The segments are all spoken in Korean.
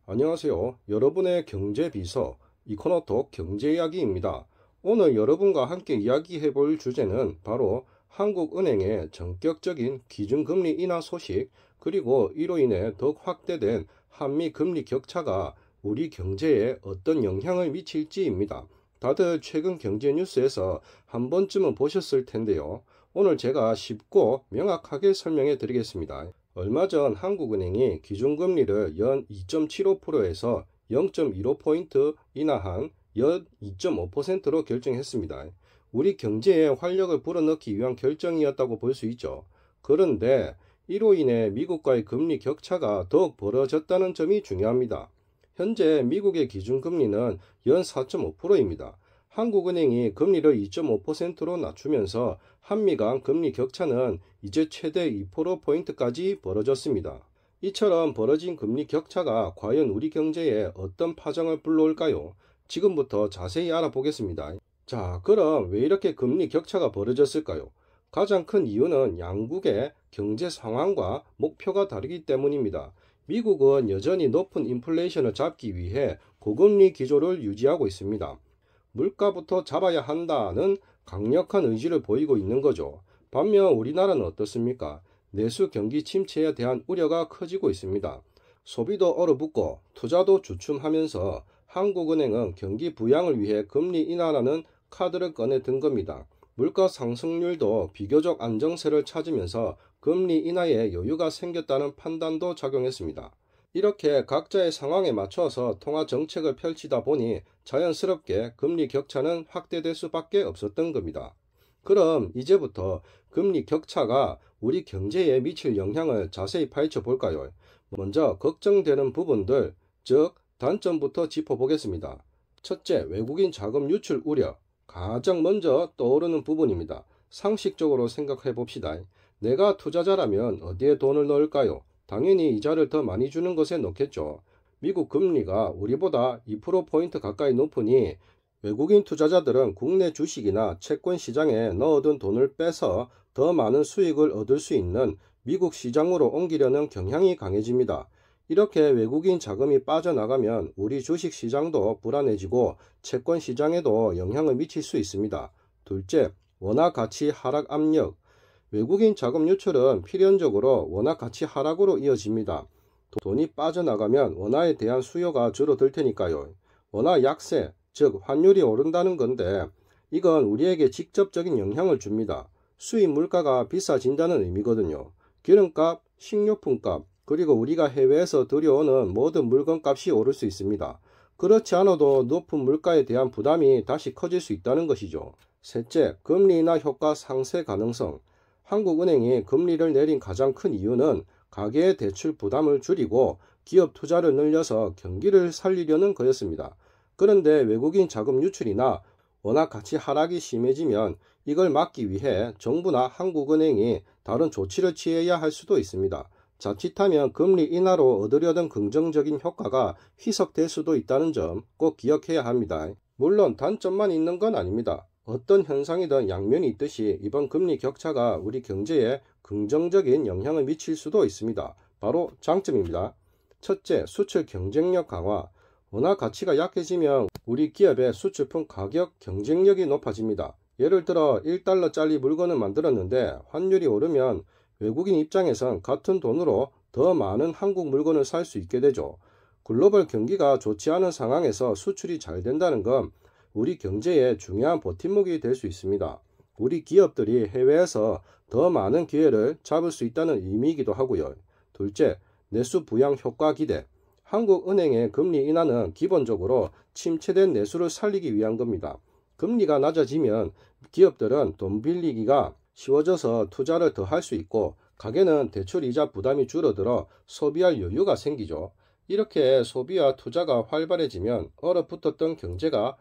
안녕하세요. 여러분의 경제비서 이코노톡 경제이야기입니다. 오늘 여러분과 함께 이야기해 볼 주제는 바로 한국은행의 전격적인 기준금리 인하 소식, 그리고 이로 인해 더욱 확대된 한미 금리 격차가 우리 경제에 어떤 영향을 미칠지입니다. 다들 최근 경제 뉴스에서 한 번쯤은 보셨을 텐데요. 오늘 제가 쉽고 명확하게 설명해 드리겠습니다. 얼마 전 한국은행이 기준금리를 연 2.75%에서 0.15포인트 인하한 연 2.5%로 결정했습니다. 우리 경제에 활력을 불어넣기 위한 결정이었다고 볼 수 있죠. 그런데 이로 인해 미국과의 금리 격차가 더욱 벌어졌다는 점이 중요합니다. 현재 미국의 기준금리는 연 4.5%입니다. 한국은행이 금리를 2.5%로 낮추면서 한미 간 금리 격차는 이제 최대 2%포인트까지 벌어졌습니다. 이처럼 벌어진 금리 격차가 과연 우리 경제에 어떤 파장을 불러올까요? 지금부터 자세히 알아보겠습니다. 자, 그럼 왜 이렇게 금리 격차가 벌어졌을까요? 가장 큰 이유는 양국의 경제 상황과 목표가 다르기 때문입니다. 미국은 여전히 높은 인플레이션을 잡기 위해 고금리 기조를 유지하고 있습니다. 물가부터 잡아야 한다는 강력한 의지를 보이고 있는 거죠. 반면 우리나라는 어떻습니까? 내수 경기 침체에 대한 우려가 커지고 있습니다. 소비도 얼어붙고 투자도 주춤하면서 한국은행은 경기 부양을 위해 금리 인하라는 카드를 꺼내 든 겁니다. 물가 상승률도 비교적 안정세를 찾으면서 금리 인하에 여유가 생겼다는 판단도 작용했습니다. 이렇게 각자의 상황에 맞춰서 통화 정책을 펼치다 보니 자연스럽게 금리 격차는 확대될 수밖에 없었던 겁니다. 그럼 이제부터 금리 격차가 우리 경제에 미칠 영향을 자세히 파헤쳐 볼까요? 먼저 걱정되는 부분들, 즉 단점부터 짚어보겠습니다. 첫째, 외국인 자금 유출 우려. 가장 먼저 떠오르는 부분입니다. 상식적으로 생각해 봅시다. 내가 투자자라면 어디에 돈을 넣을까요? 당연히 이자를 더 많이 주는 것에 넣겠죠. 미국 금리가 우리보다 2%포인트 가까이 높으니 외국인 투자자들은 국내 주식이나 채권 시장에 넣어둔 돈을 빼서 더 많은 수익을 얻을 수 있는 미국 시장으로 옮기려는 경향이 강해집니다. 이렇게 외국인 자금이 빠져나가면 우리 주식 시장도 불안해지고 채권 시장에도 영향을 미칠 수 있습니다. 둘째, 원화 가치 하락 압력. 외국인 자금 유출은 필연적으로 원화 가치 하락으로 이어집니다. 돈이 빠져나가면 원화에 대한 수요가 줄어들 테니까요. 원화 약세, 즉 환율이 오른다는 건데 이건 우리에게 직접적인 영향을 줍니다. 수입 물가가 비싸진다는 의미거든요. 기름값, 식료품값, 그리고 우리가 해외에서 들여오는 모든 물건값이 오를 수 있습니다. 그렇지 않아도 높은 물가에 대한 부담이 다시 커질 수 있다는 것이죠. 셋째, 금리 인하 효과 상쇄 가능성. 한국은행이 금리를 내린 가장 큰 이유는 가계의 대출 부담을 줄이고 기업 투자를 늘려서 경기를 살리려는 거였습니다. 그런데 외국인 자금 유출이나 원화 가치 하락이 심해지면 이걸 막기 위해 정부나 한국은행이 다른 조치를 취해야 할 수도 있습니다. 자칫하면 금리 인하로 얻으려던 긍정적인 효과가 희석될 수도 있다는 점 꼭 기억해야 합니다. 물론 단점만 있는 건 아닙니다. 어떤 현상이든 양면이 있듯이 이번 금리 격차가 우리 경제에 긍정적인 영향을 미칠 수도 있습니다. 바로 장점입니다. 첫째, 수출 경쟁력 강화. 원화 가치가 약해지면 우리 기업의 수출품 가격 경쟁력이 높아집니다. 예를 들어 1달러짜리 물건을 만들었는데 환율이 오르면 외국인 입장에선 같은 돈으로 더 많은 한국 물건을 살 수 있게 되죠. 글로벌 경기가 좋지 않은 상황에서 수출이 잘 된다는 건 우리 경제에 중요한 버팀목이 될 수 있습니다. 우리 기업들이 해외에서 더 많은 기회를 잡을 수 있다는 의미이기도 하고요. 둘째, 내수 부양 효과 기대. 한국은행의 금리 인하는 기본적으로 침체된 내수를 살리기 위한 겁니다. 금리가 낮아지면 기업들은 돈 빌리기가 쉬워져서 투자를 더 할 수 있고 가게는 대출 이자 부담이 줄어들어 소비할 여유가 생기죠. 이렇게 소비와 투자가 활발해지면 얼어붙었던 경제가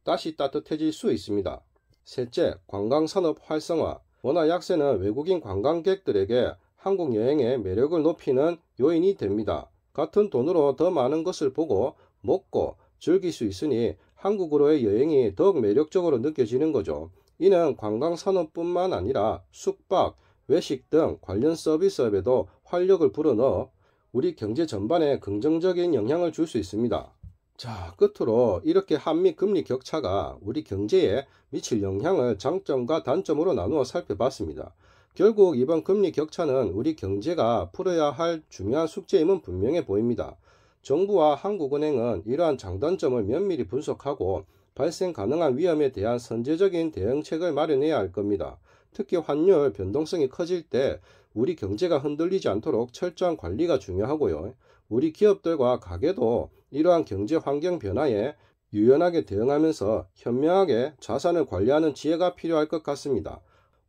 다시 따뜻해질 수 있습니다. 셋째, 관광산업 활성화. 원화 약세는 외국인 관광객들에게 한국 여행의 매력을 높이는 요인이 됩니다. 같은 돈으로 더 많은 것을 보고 먹고 즐길 수 있으니 한국으로의 여행이 더욱 매력적으로 느껴지는 거죠. 이는 관광산업뿐만 아니라 숙박, 외식 등 관련 서비스업에도 활력을 불어넣어 우리 경제 전반에 긍정적인 영향을 줄 수 있습니다. 자, 끝으로 이렇게 한미 금리 격차가 우리 경제에 미칠 영향을 장점과 단점으로 나누어 살펴봤습니다. 결국 이번 금리 격차는 우리 경제가 풀어야 할 중요한 숙제임은 분명해 보입니다. 정부와 한국은행은 이러한 장단점을 면밀히 분석하고 발생 가능한 위험에 대한 선제적인 대응책을 마련해야 할 겁니다. 특히 환율 변동성이 커질 때 우리 경제가 흔들리지 않도록 철저한 관리가 중요하고요. 우리 기업들과 가게도 이러한 경제 환경 변화에 유연하게 대응하면서 현명하게 자산을 관리하는 지혜가 필요할 것 같습니다.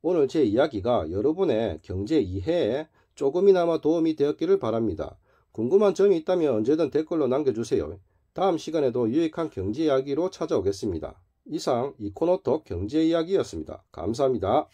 오늘 제 이야기가 여러분의 경제 이해에 조금이나마 도움이 되었기를 바랍니다. 궁금한 점이 있다면 언제든 댓글로 남겨주세요. 다음 시간에도 유익한 경제 이야기로 찾아오겠습니다. 이상 이코노톡 경제 이야기였습니다. 감사합니다.